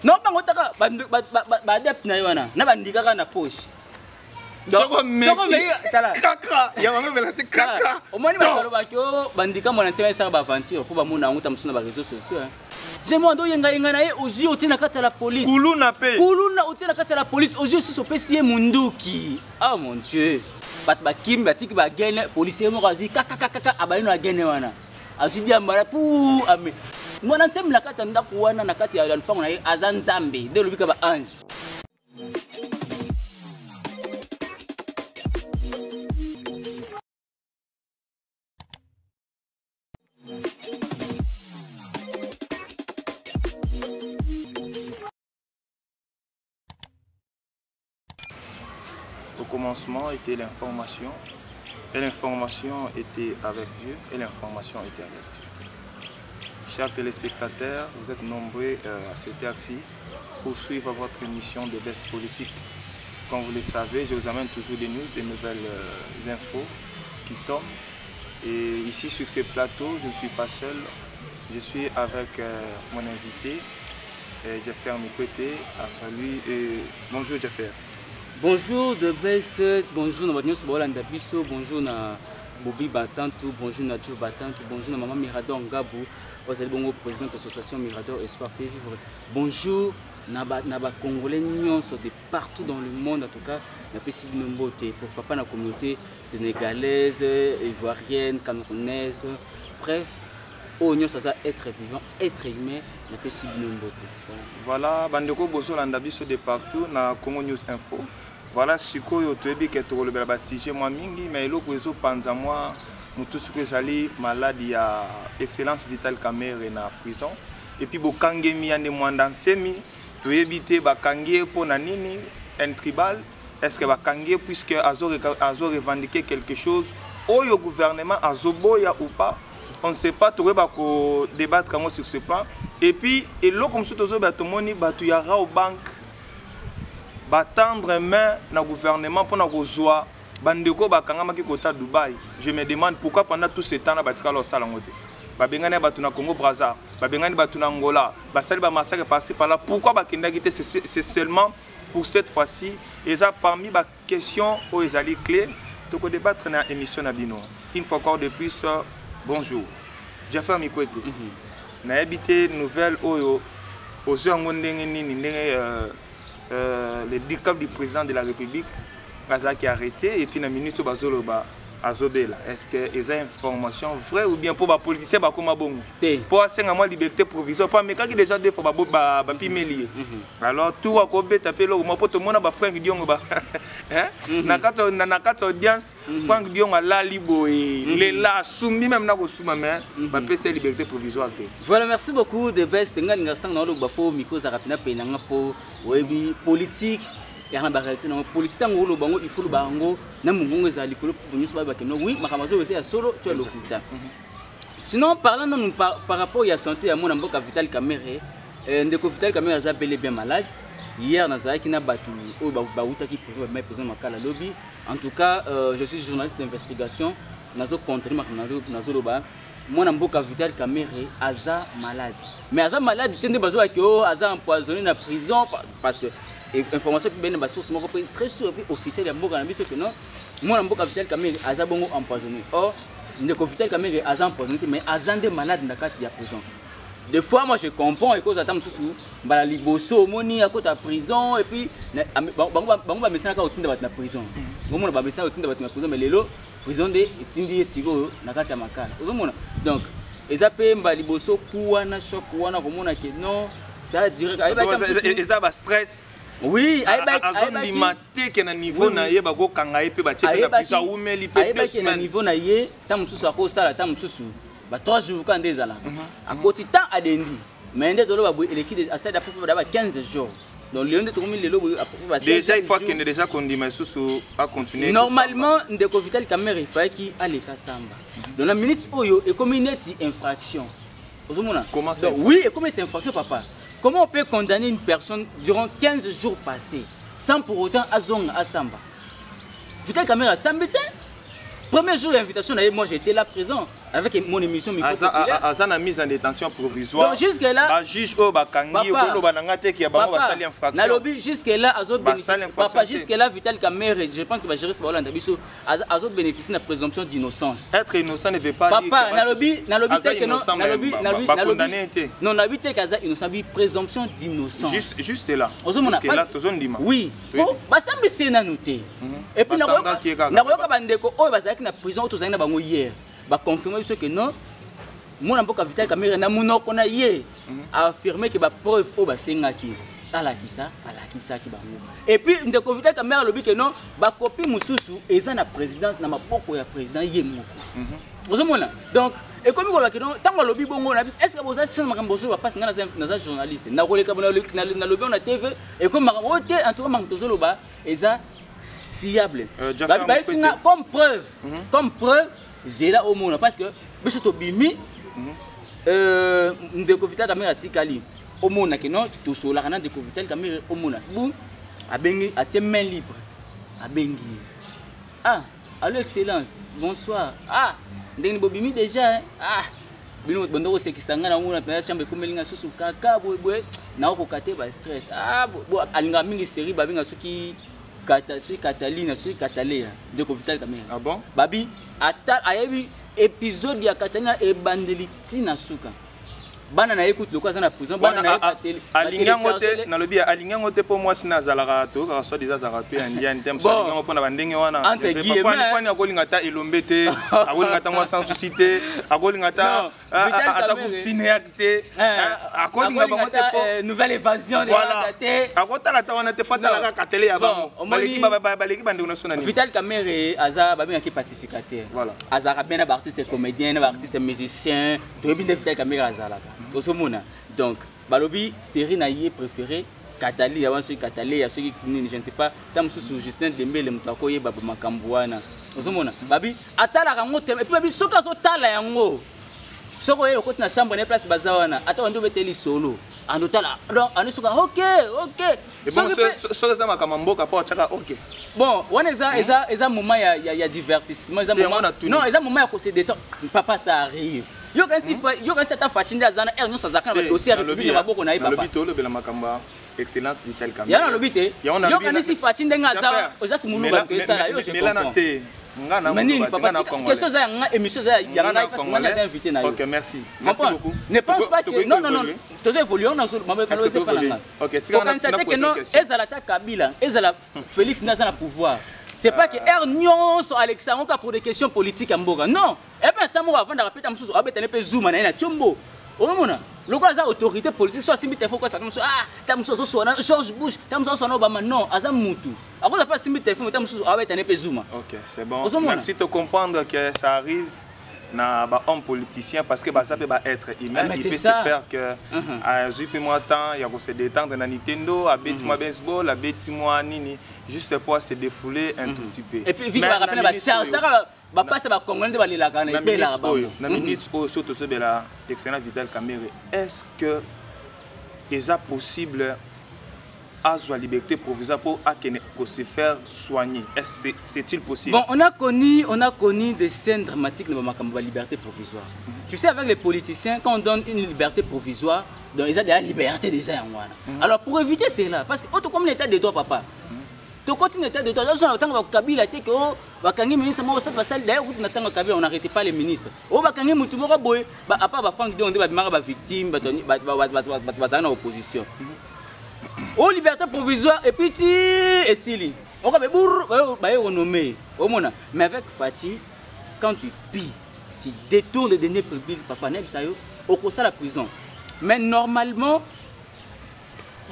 Non, bango taka ba adepte na yona na bandika kana poche. Donc kaka ya mama belate kaka. Au moins ba kalo ba kyo bandika mona ntsema sa ba aventure pour ba mona nguta musuna ba réseaux sociaux. J'aimerais ndo yenga na ye ozi otina kata la police. Kuluna pe. Kuluna otina kata la police ozi osuso pesi munduki. Ah mon dieu. Ba kim ba tiki ba gene policier mo kazi kaka abayino agene wana. Azidi ambara pou ame. Mwana nsem na kati nda kuwana na kati ya lupango na ye azanzambe de lobika ba ange. Au commencement était l'information, et l'information était avec Dieu, et l'information était avec Dieu. Chers téléspectateurs, vous êtes nombreux à cette heure-ci pour suivre votre émission de Best Politique. Comme vous le savez, je vous amène toujours des news, des nouvelles infos qui tombent. Et ici sur ce plateau, je ne suis pas seul, je suis avec mon invité, Jeffer Mikwete. Salut et bonjour Jeffer. Bonjour de Best, bonjour na Banyos Bolanda Biso, bonjour na Bobi Batantou, bonjour na Joe Batantou, bonjour na Maman Mirador Ngabou, vous êtes bon président de l'association Mirador Espoir Fait Vivre. Bonjour na ba Congolais nyonso de partout dans le monde, en tout cas na pesi binombote pour papa na communauté sénégalaise, ivoirienne, camerounaise, bref. Oh, nous sommes être vivant, être humain, na pesi binombote. Voilà, bandeko bozo landa biso de partout na Congo News Info. Voilà, sikoyo toyebi ke tolobela ba sujet moi mingi mais eloko ezo panza moi mutu sikoyo ezali maladi ya Excellence Vital Kamerhe na prison et puis bokangemi yande mwanda nsemi toyebi te bakangie po na nini un tribal est-ce que bakangie puisque azo revendiquer quelque chose oyo gouvernement azoboya ou pas. On ne sait pas, tu vas débattre sur ce plan. Et puis, comme si tu as au banque, tendre main dans le gouvernement pour nous joie. Bandeko bakanga ki kota Dubaï. Je me demande pourquoi pendant tout ce temps là batika lo sala ngote. Babengane batu na Congo Brazza, babengane batu na Angola, basali ba massacre passé par là. Pourquoi bakenda gité c'est seulement pour cette fois-ci et ça parmi ba questions aux ezali clés to ko débattre na émission na bino. Une fois encore de plus bonjour. Jeffer Mikwete. Na habité nouvelle oyo aux ngondenge nini le dictat du président de la République qui a arrêté et puis na minute bazolo ba azobela. Est-ce que les informations vraies ou bien pour les politiciens comme bongo pour asenga moi liberté provisoire pas mais quand déjà des fois ba pimeli alors tout a kobe taper lo mo poto mona ba Frank Diongo ba hein na kata audience Frank Diongo la libo et les la sumi même na ko suma mais ba pese liberté provisoire. Voilà, merci beaucoup de Best ngani ngasang na lo ba fo miko za rapina pe na ngapo webi politique. Il y a une réalité dans la politique, il faut le bango, oui, ma solo, tu as le sinon, parlant par rapport à la santé, à mon amboka Vital Kamerhe, Vital Kamerhe a bel et bien malade. Hier, qui n'a battu au Baouta qui pouvait mettre présent à la lobby. En tout cas, je suis journaliste d'investigation. Nazo contre Nazoloba. Mon amboka Vital Kamerhe a malade. Mais a malade, il tient besoin que a empoisonné dans la prison parce que information qui bien source très sûr officiel ya mboka na biso que non moi mboka Vital Kamerhe aza bongo empoisonné. Or ndeko Vital Kamerhe aza empoisonné mais azande malade na kati ya prison. Des fois moi je comprends et cause attendre sous bala liboso moni à côté de prison et puis bango ba mesana ka otinda bat na prison. Ngomona ba mesana otinda bat na prison mais lelo prison de etindi siro na kati ya makala. Ozomona donc ezape mba liboso kuwana choc wana komona que non ça direct eza ba stress. Oui, azondi maté que na niveau na ye bako kanga ye pe ba chepe na puisa umeli pe 2 semaines na niveau na ye tam mususu ako sala tam mususu ba 3 jours quand déjà là à côté temps adendi mais ndé dolo ba l'équipe à ça d'après ba 15 jours donc le ndé to komi lelo ba déjà il faut qu'il déjà kondima susu à continuer normalement ndeko Vital Kamerhe il fallait qu'il allait kasamba donc la ministre oyo et comme une infraction comment ça oui et comme une infraction papa. Comment on peut condamner une personne durant 15 jours passés sans pour autant azong asamba? Vital Kamerhe a sambité. Premier jour d'invitation, moi j'étais là présent. avec mon émission micro aza na mise en détention provisoire. Donc jusque là juge o bakangi ko bananga te ki ya bango basali infraction. Nalobi jusque là azo bénéficier papa jusque là Vital Kamerhe je pense que va gérer ce Hollande biso azo bénéficier de la présomption d'innocence. Être innocent ne veut pas dire papa nalobi te que non nalobi non nalobi te kaza innocent bi présomption d'innocence. Juste là. Jusque là tozondima. Oui. Bon basambi sena noté. Et puis na ko bandeko o bazaki na prison tozali na bango hier. Ba confirmer ce que non mon amboka Vital Kamerhe na munoko na ye a affirmé que ba preuve o ba sengaki alakisa ki bango et puis ndeko Vital Kamerhe lobi que non ba copie mususu eza na présidence na maboko ya président ye moko ozomona donc et comme ko ba que non tango lobi bongo na est-ce que vous avez sur makambo so ba passe na za journaliste na koleka na lobi na TV et comme makambo te en tout cas mantozo loba eza fiable comme preuve zela au monde parce que biso to bimi ndeko Vital Kamerhe atikali au monde que non to sola kana ndeko Vital Kamerhe au monde bu abengi atie main libre abengi allô excellence bonsoir ndenge bobimi déjà bino bondoko sekisanga na ngona pena chambre komelinga susu kaka boy na okokate ba stress bo alinga mingi série babinga suki Catalina, sur Catalina, de Vital Kamerhe. Ah bon? Babi, ayebi épisode ya Catalina et Bandeliti na suka. Bana na écoute le quoi na prison, bana na télé. Alingangote na lobi alingangote pour moi sina zalaka to ka soit déjà zarape indian tem so alingango pona bandenge wana. C'est pas ni akolinga ta elombete, akolinga ta moi sans susciter, akolinga ta ata ku cinéacte, akolinga bango te fo nouvelle évasion de la tête. Akota la ta wana te fata la ka télé ya bango. Baleki bandeko na sona ni. Vital Kamerhe aza babinga ki pacificateur. Voilà. Azara bien na artiste comédien, na artiste musicien, to bien Vital Kamerhe azalaka. Donc, balobi série naïe préférée Katali, avant celui Katali, à ceux qui je ne sais pas, tam sous Justin Dembélé mutako ye baba makambuana. Ozomona, babi atala rango et puis babi soka zo tala yango. Soko ye okoti na chambre na place bazawana, ata wando beteli solo. Ando tala, donc ando soka OK. Et bon so ça makamboka pa chaka OK. Bon, on eza moment ya divertissement, eza moment. Non, eza moment ya ko se détendre. Papa ça arrive. Yo quand c'est facile azana non ça zakana dossier république na maboko na papa lobito lobela makamba excellence Vital Kamerhe ya na lobité yo quand c'est facile ndenga za ozaki muluba pesa la yo je comprends ngana mais papa question za nga émission za ya nga parce que moi les invité na yo. OK, merci beaucoup. Ne pense pas que non tu évoluer on a c'est pas là. OK, tu as que non ezala ta Kabila ezala Félix Nazana pouvoir. C'est pas que Ernion sur Alexandre pour des questions politiques à Mboga. Non. Et bien, tant avant de répéter, je vais te zoom na chombo. Au moment le gars a autorité politique soit simbi te faut quoi ça comme ça tam so George Bush tam so Obama non azam mutu. Après pas simbi te faut tam so te zoom. OK, c'est bon. Merci de comprendre que ça arrive na ba homme politicien parce que ça peut être humain il peut se faire que à juste moi temps il y a pour se détendre na Nintendo à bêti moi baseball à bêti moi nini juste pour se défouler un tout petit peu et puis vite va rappeler ba charge ba passe ba congolais de balila kana et bela na minutes surtout ce bela excellent Vital Kamerhe est-ce que est possible à la liberté provisoire pour se faire soigner. C'est-il possible? Bon, on a connu des scènes dramatiques de la liberté provisoire. Tu sais, avec les politiciens, quand on donne une liberté provisoire, donc ils ont de la liberté déjà. Alors pour éviter cela, parce que autre comme l'état de droit, papa, tu continues l'état de droit, Kabila te que bakangi ministre mo ça basal d'ailleurs on n'arrêtait pas les ministres. O bakangi mutu moko boye, à part ba fang de on ba mara ba victime, ba na opposition. Oh liberté provisoire et puis et Sili. On va renommé. Mais avec Fati, quand tu pilles, tu détournes les deniers publics, papa n'est pas au cours de la prison. Mais normalement,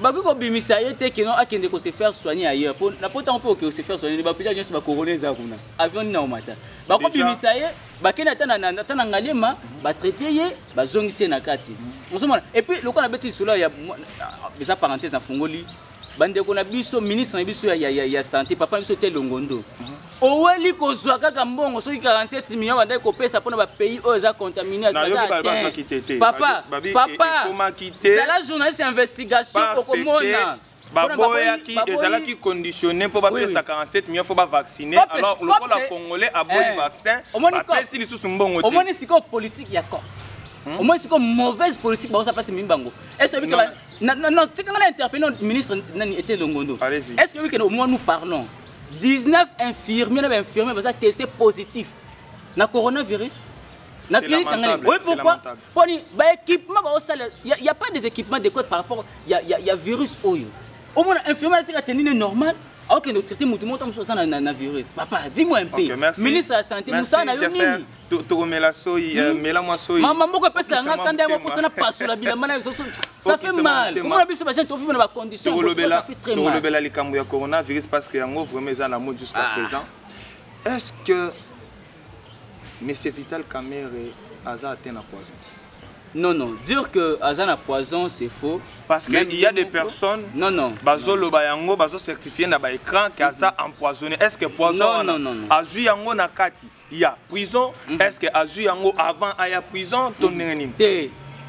Bago Bimisaye te que non a qui se faire soigner ailleurs. Pour la pourtant on peut se faire soigner. Bah peut-être juste ba couronner ça kuna. Avion ni na au matin. Bago Bimisaye, ba kena tana ngalema, ba traiter ye, ba zongisi na kati. Et puis le qu'on a bêti sur là il y a des parenthèses en fongoli. Bande ko na biso ministre na biso ya santé papa biso te longondo. Oweli ko zwa kaka mbongo soki 47 millions bande ko pesa pona ba pays oza contaminé papa c'est la journaliste investigation au Komona baboyaki ezalaki conditionné pour bapesa 47 millions faut ba vacciner alors le peuple congolais a boyi vaccin bapesi lisusu mbongo te omoni siko politique ya ko omoni siko mauvaise politique ba ça passe mimbango est-ce que non tikanga interpeller ministre nani était Longondo est-ce que au moins nous parlons 19 infirmiers baza testé positif na coronavirus. Oui, pourquoi? Pour les équipements, il n'y a pas des équipements de code par rapport. Il y a virus. Au moins, l'infirmière, c'est normal. Alors que nous traitons tout le monde comme un virus. Papa, dis-moi un peu. Ministre de la Santé, nous sommes à l'Union. Ça fait mal. Comment on a vu ce patient dans la condition? Ça fait très mal. Coronavirus parce qu'il y a vraiment la mode jusqu'à présent. Est-ce que mais c'est Vital Kamerhe Aza atteint la poison? Non, dire que Aza a poison, c'est faux. Parce qu'il y a des personnes, Bazolo Bayango, Bazo certifié dans l'écran qu'Aza empoisonné. Est-ce que poison? Non. Azu Yango Nakati, il y a prison. Est-ce que Azu Yango avant il y a prison?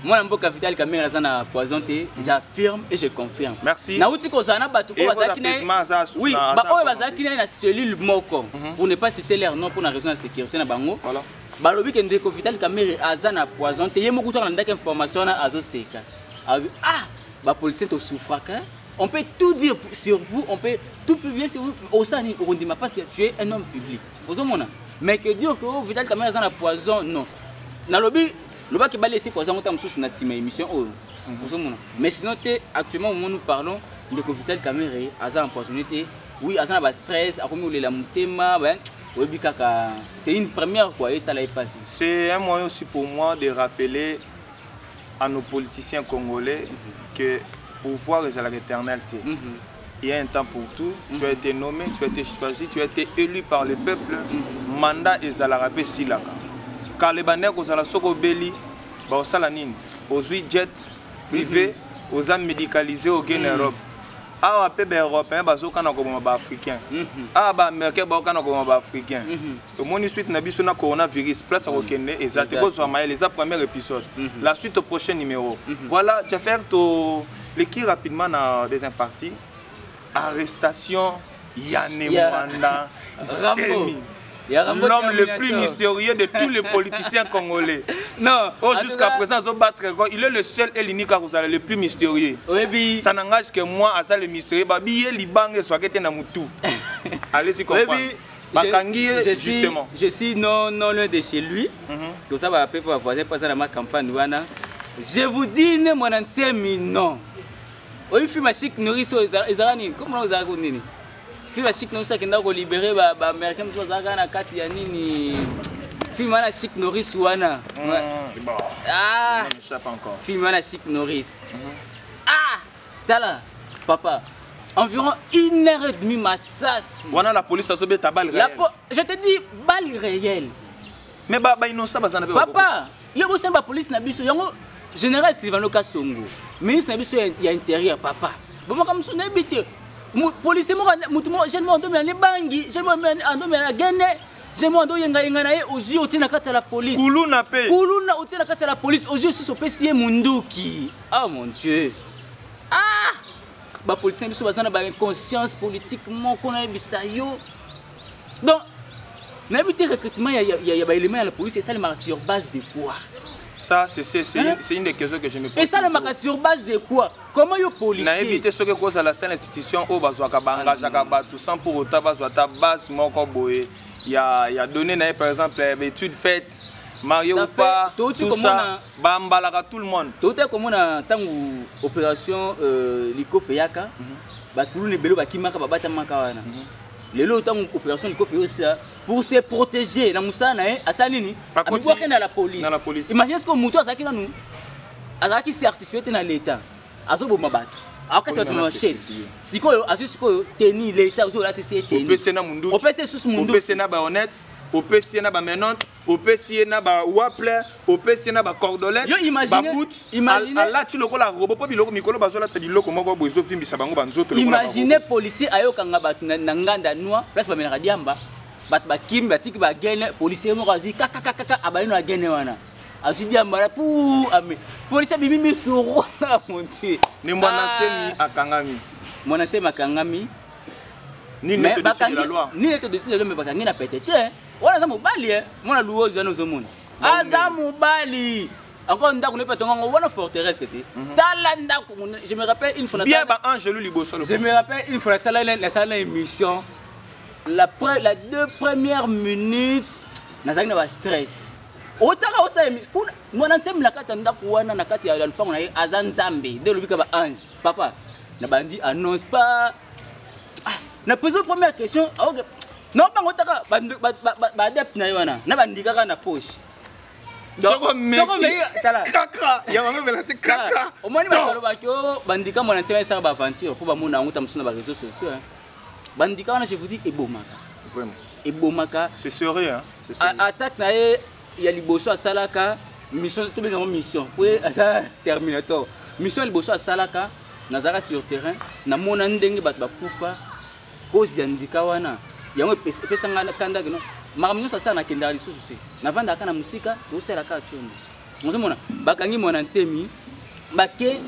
Moi, je Vital Kamerhe Aza a poison, j'affirme et je confirme. Merci. Naouti Kozana Batuko oui, Bazaki na une cellule moko. Pour ne pas citer leur nom pour une raison de sécurité na bango. Voilà. Balobi que ndeko Vital Kamerhe Aza na poison, te yemo kuta ndaka information na azo seka. Ba politicien to souffraka. On peut tout dire sur vous, on peut tout publier sur vous au sein de parce que tu es un homme public. Mais que dire que Vital Kamerhe Aza na poison, non. Nalobi le bas qui va laisser poison autant sous na sima émission. Mais sinon actuellement au moment où nous parlons de Vital Kamerhe Aza empoisonné. Oui, Aza na stress, a commis la mutema, c'est une première quoi et ça l'a passé. C'est un moyen aussi pour moi de rappeler à nos politiciens congolais que pouvoir est à l'éternité. Il y a un temps pour tout. Tu as été nommé, tu as été choisi, tu as été élu par le peuple. Mandat est à la rapé silaka. Car les bannières aux ala soko beli, ba osalanine, aux jet privé, aux âmes médicalisées au gain Europe. Ah, les Européens, ils sont africains. Ah, les Américains, ils sont africains. Le monde suite n'a pas de coronavirus. Place à Okene, et ça, c'est le premier épisode. La suite au prochain numéro. Voilà, je vais faire l'équipe rapidement dans des imparties. Arrestation, Yanné Mwanda, Semi. L'homme le plus mystérieux de tous les politiciens congolais. Non. Jusqu'à présent, il est le seul et l'unique le plus mystérieux. Ça n'engage que moi à ça le mystérieux. Allez-y, comprendre. Je suis non loin de chez lui. Tout ça va appeler pour voisin passer dans ma campagne. Je vous dis, mon ancien non. Oui, je suis chic nourrice aux Izarani. Comment vous avez dit? Film chic nourrice qui n'a pas libéré les Américains. Vous avez dit que Yanini. Film chic nourrice wana. Ah. Film chic nourrice. Ah. Tala, papa. Environ 1h30 massas. Voilà la police a sauvé ta balle réelle. Je te dis balle réelle. Mais innocent papa, il y a aussi la police na biso. Général Sylvano Kasongo. Ministre na biso ya intérieur papa. Bon comme ça na bité. Policier mo jeune mo ndo na bangi, jeune mo ndo na gene. Jeune mo ndo yenga na ye ozi otina kati la police. Kuluna pe. Kuluna otina kati la police ozi sous opesi munduki. Ah mon Dieu. Ah! Les policiers ont une conscience politique, donc, le recrutement, il y a des éléments de la police, et ça, le sur base de quoi? Ça, c'est une des questions que je me pose. Et ça, le marque sur base de quoi? Comment les policiers? On a évité ce que cause à la seule institution où tout sans pour autant, base, il y a donné, par exemple, études faites. Mario ou pas, tout ça, bambalaka tout le monde. Tout est comme on a tant opération Liko Feyaka, bakulu ne belo bakimaka babata makawana. Les lots tant opération Liko Feyaka pour se protéger. Na musana asalini, amikuwa na la police. Imagine ce que muto azaki na nous, azaki certifié na l'état, azobo mabata. Akata tuna shade. Sikoyo asisikoyo teni l'état ozo lati se teni. Opese na mundu. Opese sus mundu. Opese na ba honnête. Opesi na ba menante, opesi na ba waple, opesi na ba cordolette, ba bout. Là tu le colla robot pas biloko mikolo bazola ta biloko moko bozo fimbisa bango banzoto le colla. Imaginez policier ayo kanga bat na nganda noa, place ba menaka diamba. Bat ba kim batiki ba gene policier mo kazi kaka abalino na gene wana. Azu diamba pour ame. Policier bimi misoro na monti. Ni mwana semi akangami. mon ancien makangami ni ne te décide de la loi ni ne te décide de la loi mais bakangi na pétété wana za mobali mona luozo na zomona aza mobali encore ndako ne petonga wana forteresse tete tala ndako je me rappelle une fois bien ba Angelo Liboso je me rappelle une fois la salle émission les 2 premières minutes nazaki na ba stress otaka osa mwana nsemi na kati ya ndako wana na kati ya lupango na ye aza nzambe de lobika ba ange papa na bandi annonce pas na poser première question non bango taka ba adepte na wana na bandikaka na poche soko me kaka ya mama belate kaka omoni bakaloba ko bandika mwana nsemi sa ba aventure pour ba mona nguta musuna ba réseaux sociaux bandika wana je vous dis ebomaka vraiment ebomaka c'est sérieux hein c'est sérieux attaque na ye ya liboso asalaka mission to benga mission pour asa terminator mission liboso asalaka nazaka sur terrain na mona ndenge bat bakufa cause ya ndika wana yango pesanga kanda no makamnyo sasa na kenda lisusu te na vanda kana musika osela ka chombo ngozomona bakangi mwana nsemi bake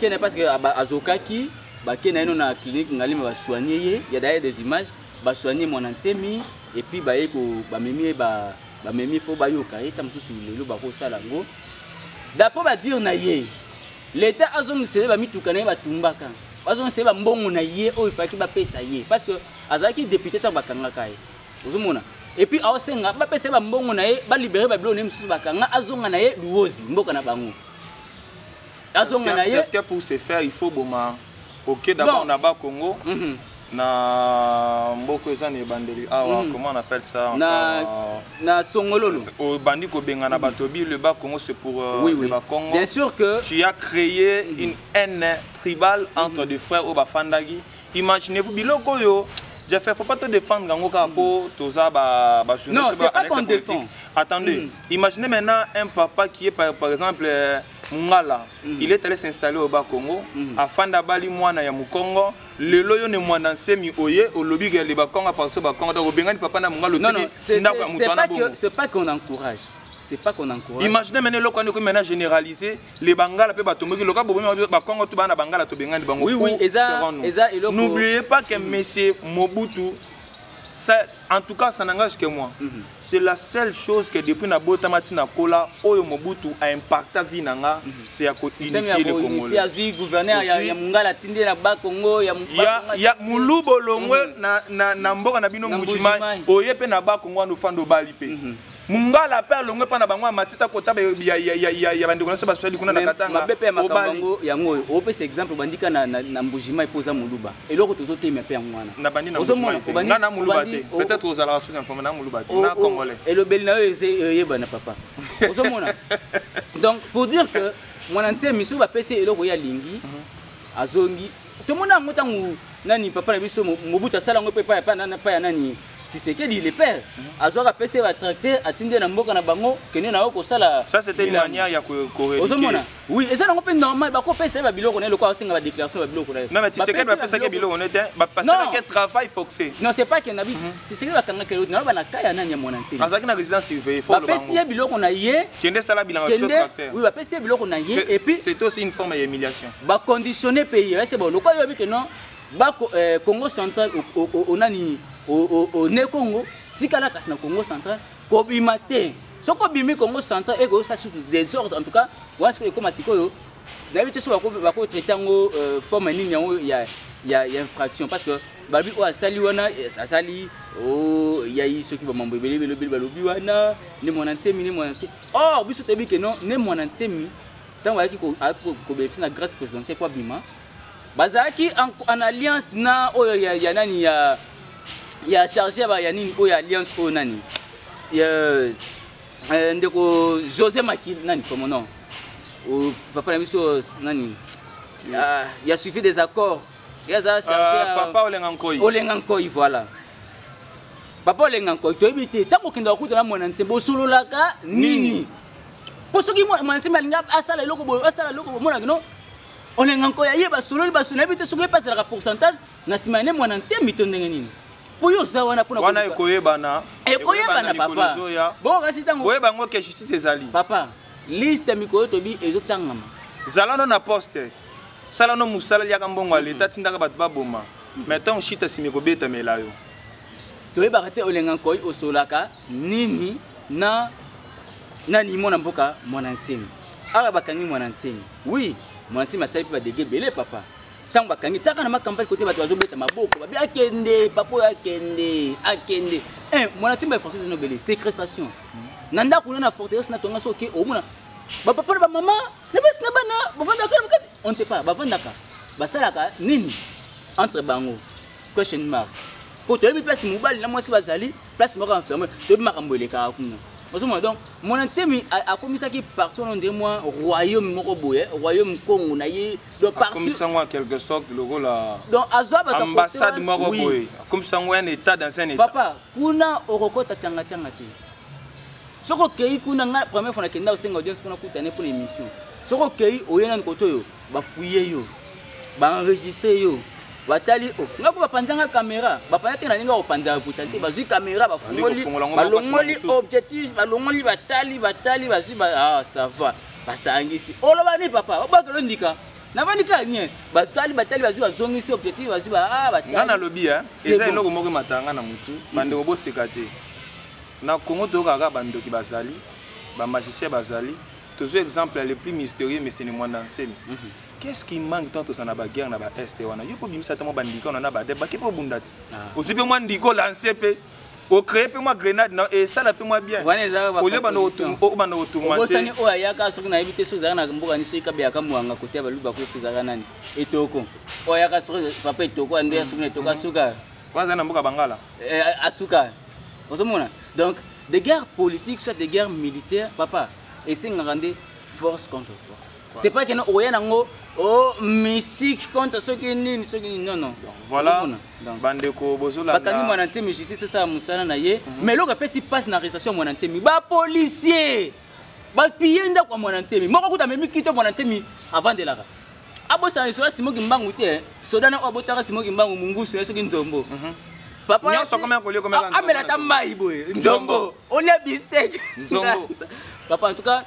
na parce que azokaki bake na eno na clinique ngalima ba soigner ye ya d'ailleurs des images ba soigner mwana nsemi et puis ba yeko ba memi faut ba yoka eta mususu lelo ba ko sala ngo d'après ba dire na ye l'état azongisele ba mituka na ye batumbaka azongisele ba mbongo na ye o ifaki ba pesa ye parce que azaki député ta bakanga kai ozomona et puis aosenga ba pesa ba mbongo na ye ba libérer ba biloko mususu bakanga azonga na ye luozi mboka na bango azonga na ye est-ce que pour se faire il faut boma OK d'abord na ba Congo na mboko ezani bandeli awa comment on appelle ça na songololo au bandi ko benga na batobi le bas Congo c'est pour le bas Congo bien sûr que tu as créé une haine tribale entre deux frères au bafandagi imaginez-vous biloko yo j'ai fait faut pas te défendre gango kapo toza ba non c'est pas qu'on défend attendez imaginez maintenant un papa qui est par exemple Mungala, il est allé s'installer au bas Congo, afin d'abali mwana ya Mukongo, le loyo ne mwana nsemi oye, au lobby de le bas Congo à partir du bas Congo, donc bengani papa na Mungala. Non, c'est pas qu'on encourage. C'est pas qu'on encourage. Imaginez maintenant le qu'on maintenant généralisé, les Bangala peut pas tomber, le cas bobo bas Congo tout bas na Bangala to bengani bango. Oui, n'oubliez pas que monsieur Mobutu, ça, en tout cas, ça n'engage que moi. C'est la seule chose que depuis na bota matina kola, Oyo Mobutu a impacté vie nanga, c'est à unifier le Congolais. Il y a gouverneur, il y a Mungala Tinde na ba Congo, il y a Mulubo Longwe na mboka na bino Mbujimai, oye pe na ba Congo no fando balipe. Mungala pe Longwe pa na bango matita kota ya bandeko na seba swali kuna na katanga. Mabepe makambo yango, ope c'est exemple bandika na Mbujimai poza Muluba. Et loko tozote me pe ngwana. Na bandi na Mbujimai. Na Muluba te. Peut-être aux ala sur informer na Muluba te. Na Congolais. Et le belina yeba na papa. Ozomona. Donc pour dire que mon ancien misu ba PC eloko ya lingi azongi. Tout le monde a ngotangu nani papa na biso Mobutu sala ngo pe pa ya nani Tshisekedi il est père. Azora PC va tracter atinde na mboka na bango kene na oko sala. Ça c'était une manière ya corriger. Ozomona. Oui, et ça on peut normal ba ko PC ba biloko na lokwa singa ba déclaration ba biloko na. Non mais Tshisekedi ba PC ke biloko na te ba passer que travail forcé. Non, c'est pas que na bi Tshisekedi ba kanga ke na ba na kaya nani ya monanti. Azaki na résidence surveillée faut le bango. Ba PC biloko na ye. Kende sala bilan sur tracteur. Oui, ba PC biloko na ye et puis c'est aussi une forme d'humiliation. Ba conditionner pays, c'est bon. Lokwa yo bi que non ba Congo central au nani au ne Congo sikala kasi na Congo central ko bimate soko bimi Congo central et ko ça sous désordre en tout cas wa ce que comme sikoyo na bitu so ba ko traiter ngo forme nini yango ya infraction parce que babi o asali wana asali o ya iso ki ba mambo belebele balobi wana ne monantsemi ne monantsemi or biso tebi que non ne monantsemi tant wa ki ko bénéfice na grâce présidentielle kwa bima bazaki en alliance na o ya nani ya chargé ba ya nini o ya alliance o nani ndeko José Makil nani comme nom o papa na biso nani il a suivi des accords il a chargé papa Olengankoi voilà papa Olengankoi to ebité tango kenda kuta na mwana nsembo sololaka nini posoki mwana nsembo alinga asala loko mona no Olengankoi yeba sololi basona ebité soki passe la pourcentage na simane mwana nsembo mitondenge nini Puyo za wana puna wana ekoyebana papa bon kasi tango oyeba ngo ke justice ezali papa liste mikolo tobi ezotangama zalano na poste sala no musala liaka mbongo l'État tindaka bato baboma mais tant chita simiko beta melayo toye bakate olenga koy osolaka nini na nani mona mboka mwana nsemi ala bakangi mwana nsemi oui mwana nsemi asali pa dege belé papa tant bakangi taka na makampani côté bato bazobeta maboko babi akende papa akende mwana nsemi ba fortune no belé séquestration nanda kuna na forteresse na tonga soki omona ba papa ba mama na basi na bana bavandaka na kati on ne sait pas bavandaka basalaka nini entre bango question mark ko toyebi place mobali na mwasi bazali place moko enfermé toyebi makambo eleka kuna ozomona donc mon nsemi akomisaki partout on dirait moi royaume moko boye royaume Congo na ye donc partout comme ça en quelque sorte le rôle donc azwa ba ambassade moko boye comme ça un état dans un état papa kuna orokota changa te soko kei kuna nga première fois na kenda osenga audience pour na kutane pour émission soko kei oyena nkoto yo ba fouiller yo ba enregistrer yo batali nga ko bapanzanga caméra bapanya te na ninga opanza potalité bazui caméra bafungoli balongoli objectif balongoli batali bazui ah ça va basangisi oloba ni papa obakelo ndika na bandika nye batali bazui bazongisi objectif bazui batali ngana lobi eza eloko moko matanga na mutu bande oboseka te na Congo tokaka bandoki bazali ba magicien bazali toujours exemple le plus mystérieux mais c'est le monde entier. Qu'est-ce qui manque tant ça na ba guerre na ba est wana yo ko bimisa tamo bandika na ba de ba ke po bundati ozipe moi ndiko lancer pe o créer pe moi grenade na et ça la pe moi bien o le bando otourmenter bosani o ayaka soki na ebite so zaka na mboka ni so ikabe aka mwanga kote ba luba ko so zaka nani etoko o ayaka so papa etoko ande ya soki etoko asuka kwanza na mboka bangala asuka ozomona donc des guerres politiques soit des guerres militaires papa et c'est ngande force contre force c'est pas que non oyanango mystique contre ceux qui non voilà bandeko bozola bakani mwana ntemi justice c'est ça musala na ye mais loka pesi passe na arrestation mwana ntemi ba policier ba piyenda kwa mwana ntemi moko kuta memi kito mwana ntemi avant de la abosa so simoki mbangu te sodana obotaka simoki mbangu mungusu yeso kinzombo papa nyonso comment kolie comme ça amela tambai boye nzombo on a bistec nzombo papa en tout cas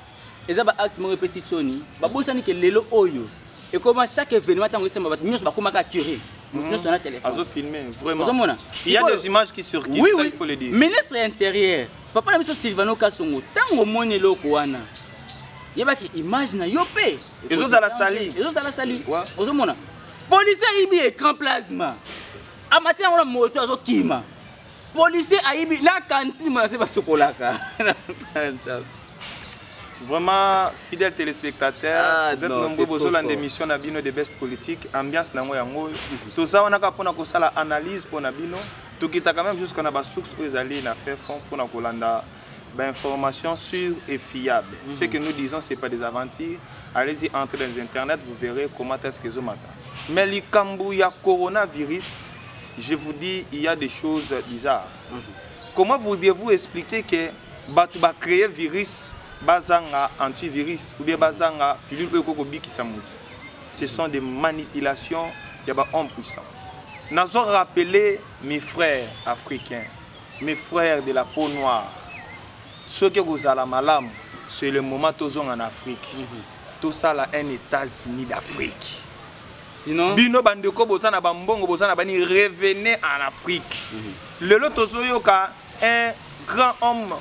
eza ba acte mo repesi soni ba bosani ke lelo oyo et comment chaque événement tango semba bat nyonso ba komaka curé nyonso na téléphone azo filmer vraiment il y a des images qui circulent ça il faut le dire ministre intérieur papa na biso Silvano Kasongo tango moni loko wana yebaki image na yope ezo za sali ozomona policier ibi écran plasma amati yango na moto azokima policier ayibi na cantine mona se basokolaka vraiment fidèles téléspectateurs vous êtes nombreux bozola d'émission na bino de best politique ambiance nango yango toza wana ka pona kosala analyse pona bino tokita quand même jusqu'à na ba source où ezali na fait fond pona kolanda ba information sûre et fiable ce que nous disons c'est pas des aventures allez-y entrez dans internet vous verrez comment est-ce que zo matin mais likambu ya coronavirus je vous dis, il y a des choses bizarres. Comment voudriez-vous expliquer que tu vas créer un virus, bazanga antivirus ou bien bazanga pilule qui s'amoute? Ce sont des manipulations de hommes puissants. Nous avons rappelé mes frères africains, mes frères de la peau noire. Ceux qui vous allez malam, c'est le moment où nous en Afrique. Tout ça là, un États-Unis d'Afrique. Sinon, bino bandeko bozana bambongo bozana bani revenez en Afrique. Le lot tozoyoka un grand homme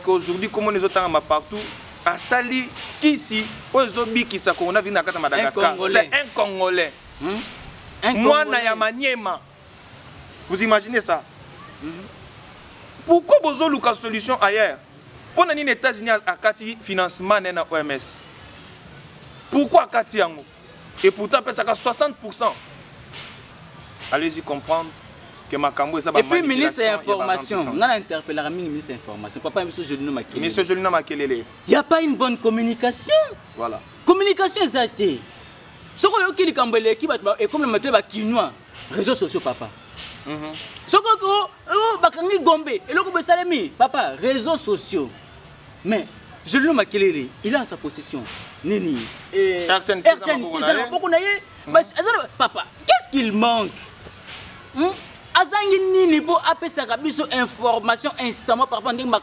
qu'aujourd'hui comme les autres partout a sali ici ozobi qui sa corona vient à Madagascar. C'est un Congolais. Moi na ya Maniema. Vous imaginez ça? Pourquoi bozo luka solution ailleurs? Pour les États-Unis à kati financement na OMS. Pourquoi kati yango? Et pourtant, ça a 60%. Allez-y comprendre que Makambo est ça. Et puis, ministre de l'Information, on a interpellé le ministre de l'Information. Papa, M. Jolino Makelele. Monsieur Jolino Makelele. Il n'y a pas une bonne communication. Voilà. Communication exacte. Ce qu'on a dit, l'équipe est comme le matin de Kinois. Réseaux sociaux, papa. Ce qu'on a dit, Gombe. Et le coup de papa, réseaux sociaux. Mais. Jolino Makelele, il a en sa possession Nini et papa, qu'est-ce qu'il manque? Azangi Nini pour appeler sa information instamment par rapport à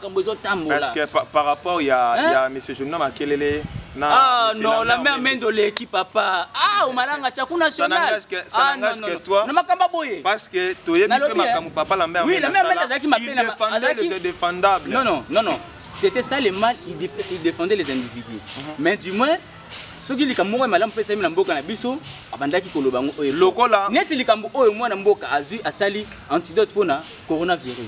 parce que par rapport il y a M. Jolino Makelele Ah non, la mère main de l'équipe papa. Ah, au malanga tchakou national. Ça n'engage que toi. Parce que tu es papa la mère. Oui, la mère main qui m'appelle les indéfendables. Non. C'était ça le mal, il défendait les individus. Mais du moins ce qui likambo malam pesa mi na mboka na biso abandaki koloba ngo lokola neti likambo oyo mwana mboka azui asali antidote pona coronavirus.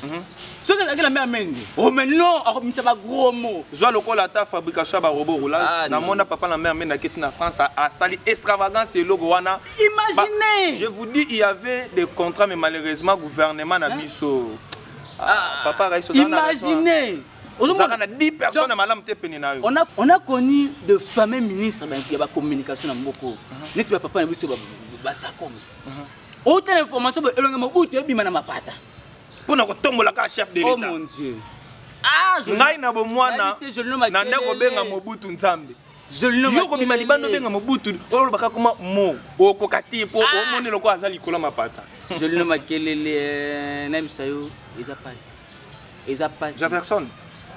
Ce que la mère mende. Oh mais non, ça va gros mot. Zo lokola ta fabrication ba robot roulage na mona papa la mère mende qui na France a sali extravagance et logo wana. Imaginez. Je vous dis il y avait des contrats mais malheureusement gouvernement na biso. Papa imaginez. On a 10 personnes à Malam Tepenina. On a connu de fameux ministres qui ont communication dans Mboko. N'est-ce pas papa Nabissou Basakom. Autant d'informations que Elongamobutu et Bimana Pata. Pour nous tomber la chef de l'État. Oh mon Dieu. Ah, je je le nomme. Yoko Bimalibano benga Mobutu. Olo bakakoma mo. Okokati po omone loko azali kola mapata. Je le nomme Kelele Naimsayo Eza passe. Jefferson.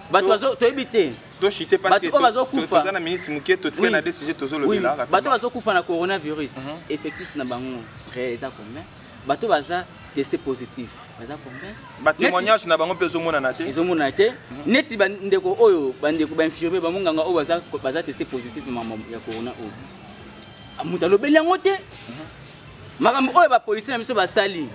Bato to ebité. Do chité parce que tu na minute muké to tika na décision to zo le là. Bato bazo kufa na coronavirus. Effectif na bango réza combien? Bato baza testé positif. Baza combien? Ba témoignage na bango peso mona na té. Ezo mona té. Neti bandeko oyo bandeko ba infirmier ba munganga oyo baza testé positif mama ya corona oyo. Amuta lo belango té. Makambo oyo ba policier na biso ba sali.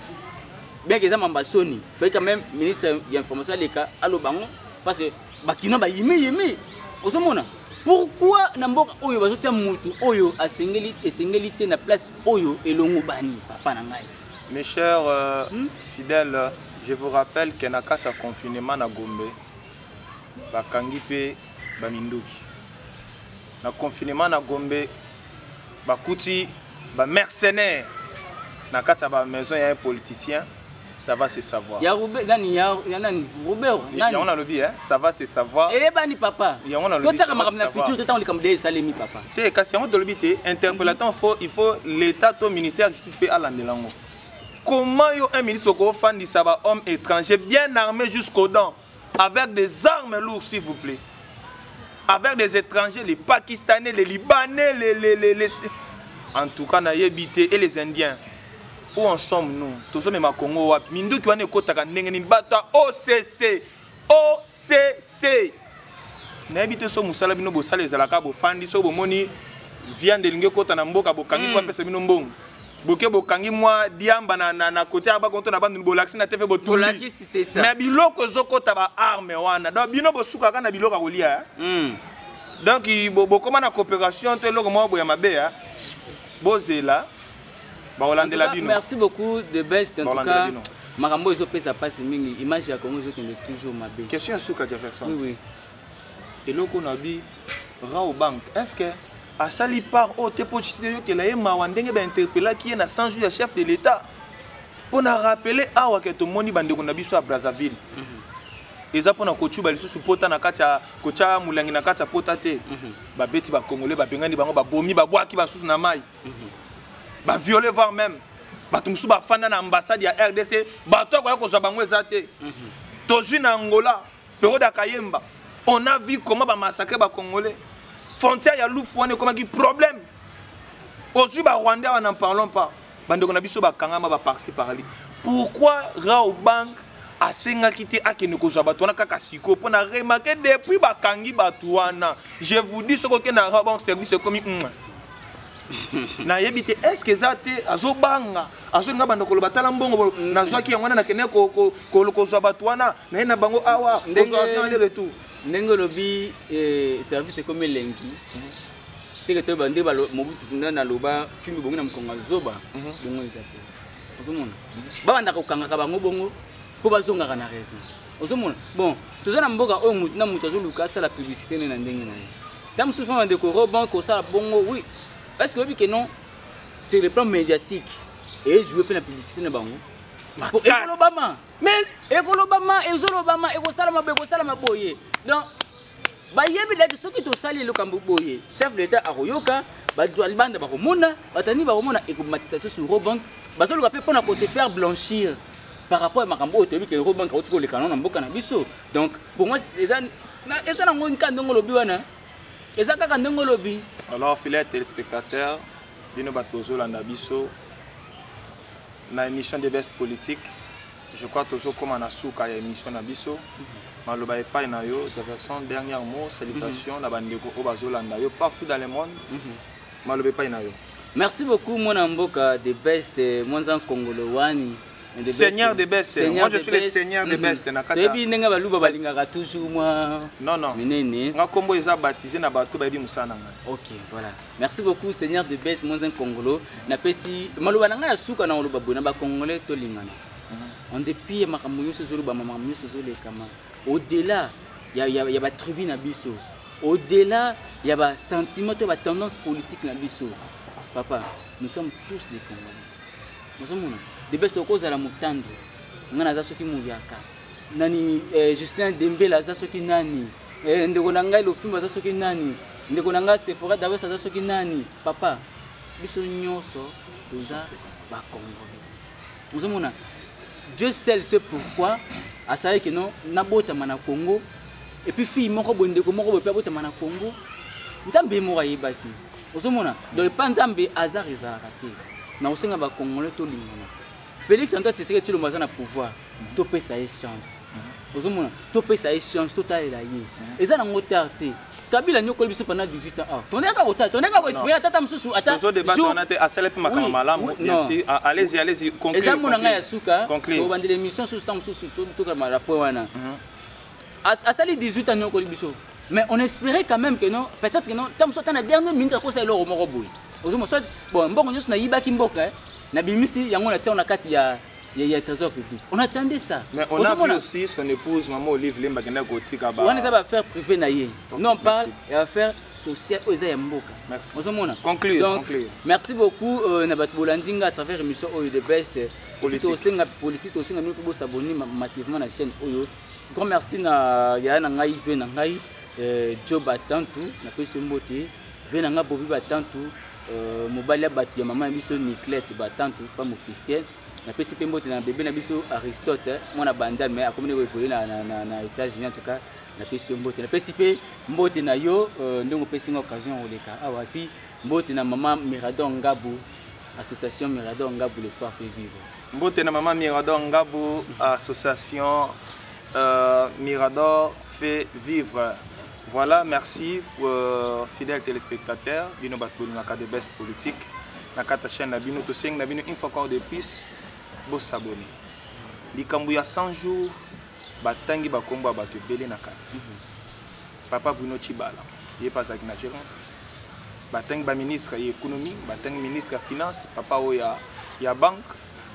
Bien que ça m'ambasoni, fait quand même ministre de l'information leka allo bango parce que bakino ba yimi osomona pourquoi na mboka oyo bazotia mutu oyo asengeli te na place oyo elongo bani papa na ngai. Mes chers fidèles, je vous rappelle que na kati ya confinement na Gombe bakangi pe ba minduki na confinement na Gombe bakuti ba mercenaires na kati ya ba maison ya un politicien. Ça va se savoir. Il y a Robert, il y a Robert. Il y a on a le bien, ça va se savoir. Eh ben ni papa. Il y a on a le bien. Toi ça comme na futur, tu t'en comme des salemi papa. T'es kasi on de le bité interpellateur il faut l'état au ministère de justice à l'andelango. Comment yo un ministre ko fan di ça va homme étranger bien armé jusqu'aux dents avec des armes lourdes s'il vous plaît. Avec des étrangers, les Pakistanais, les Libanais, les en tout cas na yebité et les Indiens. Où en sommes-nous? Tous sommes au Congo. Mindu qui wane kota ndenge bata OCC. N'habite so musala bino bo sala ezalaka bo fandi so bo moni viande linge kota na mboka bo kangi kwa pesa bino mbongo. Boke bo kangi mwa diamba na côté aba konto na bandu bo laxi na TV bo tout. Mais biloko zokota ba arme wana. Donc bino bo suka kana biloko kolia. Donc bo koma na coopération to loko mwa bo ya mabe ya. Bozela. Merci beaucoup de best en tout cas. Marambo ils ont payé sa passe mingi. Image ya Congo ils ont toujours ma belle. Question à Souka Jefferson. Oui. Et loko nabi Rao Bank. Est-ce que à sali par au te positionné que la yema wandenge ba interpeller qui est na 100 jours chef de l'État. Pour na rappeler awa que to moni bande ko nabi so à Brazzaville. Eza pona kochu ba lisusu pota na kati ya kocha mulangi na kati ya pota te. Ba beti ba congolais ba bengani bango ba bomi ba bwaki ba susu na mai. Ba violer voire même batumsu ba fanda na ambassade ya RDC bato kwa ko zabango ezate tozu na Angola pero da Kayemba on a vu comment ba massacrer ba congolais frontière ya Loufouane comment qui problème ozu ba Rwandais on n'en parlons pas bande ko na biso ba kangama ba parti parali pourquoi Rao Bank a senga kité akene ko za bato na kaka siko pona remarquer depuis ba kangi batuana je vous dis ce que na Rao Bank service comme na yebite est-ce que ça te azobanga azonga banda ko batala mbongo na zwaki yangwana na kene ko zo batwana na ina bango awa ko zo avion aller retour ndenge lobi service comme lengi c'est que to bande ba mobutu na loba fimi bongo na mkonga zoba bongo ezate ozomona ba banda ko kanga ka bango bongo ko bazonga kana raison ozomona bon tozana mboka oyo mutu na mutu azoluka sala publicité na ndenge na ye tam souvent de ko robon ko sala bongo oui. Est-ce que non, c'est le plan médiatique et je veux faire la publicité dans bango. Obama. Mais Obama et Obama et Salama boye. Donc ba yebi la ceux qui to sali le kambo boye. Chef de l'État a royoka, ba doit banda ba komona, batani ba komona écomatisation sur Robank, ba so le rappel pour na ko se faire blanchir par rapport à makambo otebi que Robank a otiko le canon na mboka na biso. Donc pour moi eza na ngoni kandongo lobi wana. Et ça, quand on lobby. Alors, fidèles téléspectateurs, bino batozo landabiso, na émission de best politique. Je crois que comme on a souka ya émission nabiso. Maloba et pas na yo, version dernier mot, salutation, la bandeko obazo landa yo partout dans le monde. Maloba et pas na yo. Merci beaucoup mon amboka de best monzan congolo wani. Seigneur de best. Moi je suis le seigneur de best na kata. Tebi nenga baluba balingaka toujours moi. Non non. Minene. Nga kombo eza baptisé na bato ba bi musana nga. OK, voilà. Merci beaucoup seigneur de best monzan congolo. Na pesi maloba nanga ya suka na oloba bona ba congolais to lingana. On depuis makambo nyoso zo ba makambo nyoso zo le kama. Au-delà, il y a des tribus na biso. Au-delà, il y a des sentiments, des tendances politiques na biso. Papa, nous sommes tous des Congolais. Nous sommes des bestes causes à la moutande. Nous avons ceux qui mouyaka. Nani Justin Dembélé a ceux qui nani. Ndekonanga le film a ceux qui nani. Ndekonanga Sephora Dawe a ceux qui nani. Papa, biso nyonso toza ba Congolais. Nous sommes Dieu seul sait pourquoi. À ça que non, nabota mana Congo. Et puis fille moko bonde ko moko bope bota mana Congo. Nzambe moko yebaki. Ozomona, donc pas nzambe hasard ezalaka te. Na osenga ba Congolais to lingana. Félix Antoine Tshisekedi tu le mazana pouvoir. To pesa chance. Ozomona, to pesa chance to talela ye. Eza na ngota te. Kabila nyoko biso pendant 18 ans. Toneka kota, toneka ko espérer tata mususu ata. Toujours débat on a été à celle pour makama malamu. Merci. Allez-y, concluez. Eza mona nga ya suka. To bandele émission sur temps mususu to ka mala po wana. À celle 18 ans nyoko biso. Mais on espérait quand même que non, peut-être que non, tant soit dans la dernière minute ko ça loro moko boy. Ozomona soit bon mbongo nyusu na yibaki mboka na bimisi yango na tia na kati ya trésor public. On attendait ça. Mais on a vu aussi son épouse, maman Olive Lemba, qui a été on a affaire privée naïe. Non, on parle d'affaires sociales aux Ayamboka. Merci. Conclure. Donc, merci beaucoup, Nabat Bolandinga, à travers l'émission Oyo de Best. Politique aussi, nous pouvons s'abonner massivement à la chaîne Oyo. Grand merci à Yana Ngai, Venangai, Joe Batantou, na Pesi Mbote, Venanga Bobi Batantou, Mobalia Batu, maman Biso Niclette Batantou, femme officielle. Na pesi pe mbote na bébé na biso Aristote mwana banda mais akomene ko evoluer na États-Unis en tout cas na pesi mbote na pesi pe mbote na yo ndongo pesi occasion oleka awa puis mbote na maman Mirador Ngabou association Mirador Ngabou l'espoir fait vivre mbote na maman Mirador Ngabou association Mirador fait vivre. Voilà, merci fidèles téléspectateurs bino batbolu na de best politique na kata chaîne na bino to sing na bino une fois encore de plus bo s'abonner. Likambu ya 100 jours batangi bakomba bato belé na kati. Papa Bruno Chibala, il est pas avec la gérance. Batangi ba ministre de l'économie, batangi ministre de finance, papa oya ya banque,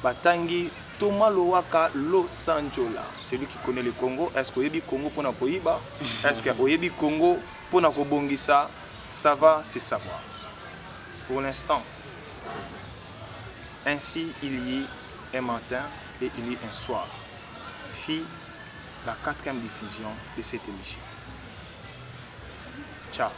batangi Thomas Lowaka Los Angeles. C'est lui qui connaît le Congo. Est-ce que Oyebi Congo pour na koyiba? Est-ce que Oyebi Congo pour na kobongisa? Ça va, c'est savoir. Pour l'instant, ainsi il y a un matin et il y a un soir. Fit la 4e diffusion de cette émission. Ciao.